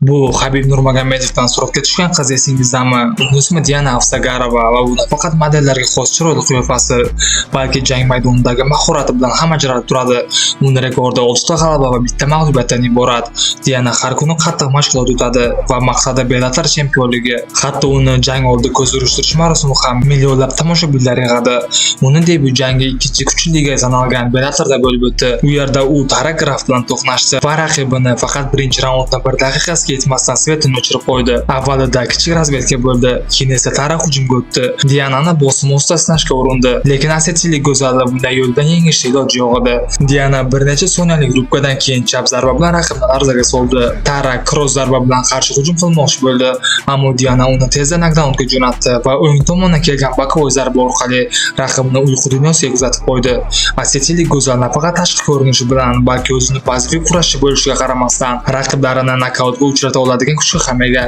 Bu Habib Nurmagomedovdan suratga tushgan qiz esingizdami? Uning ismi Diana Afsagarova va u faqat modellarga xos chiroyli qiyofasi, balki jang maydonidagi mahorati bilan ham ajralib turadi. Uning rekordi 6 ta g'alaba va bitta mag'lubiyatdan iborat. Diana har kuni qattiq mashg'ulot o'tadi va maqsadi Bellator chempionligi. Hatto uni jang oldi ko'z urishtirish marosimi ham millionlab tomoshabinlar yig'adi. Uning debyut jangi ikkinchi kuchli liga sanalgan Bellatorda bo'lib o'tdi. U yerda u Tarak Graf bilan to'qnashdi va raqibini faqat birinchi raundda 1 daqiqasiga yetmasdan svetini o'chirib qo'ydi. Avvalida kichik razvedka bo'ldi, keyin esa Tarak hujumga o'tdi. Dianani bosim o'stasnashga urindi, lekin asetilik go'zali bunday yo'ldan yengishga iloji yo'q edi. Diana bir necha soniyalik rubkadan keyin chap zarba bilan raqibni larzaga soldi. Tarak cross zarba bilan qarshi hujum qilmoqchi bo'ldi, ammo Diana uni tezda nokdaunga jo'natdi va o'ng tomondan kelgan bokovoy zarba orqali raqibni uyqu dunyosiga kuzatib qo'ydi. Asetilik go'zal nafaqat tashqi ko'rinishi bilan, balki o'zini bazaviy kurashchi bo'lishiga qaramasdan raqiblarini nokautga uchrata oladigan kuchga ham ega.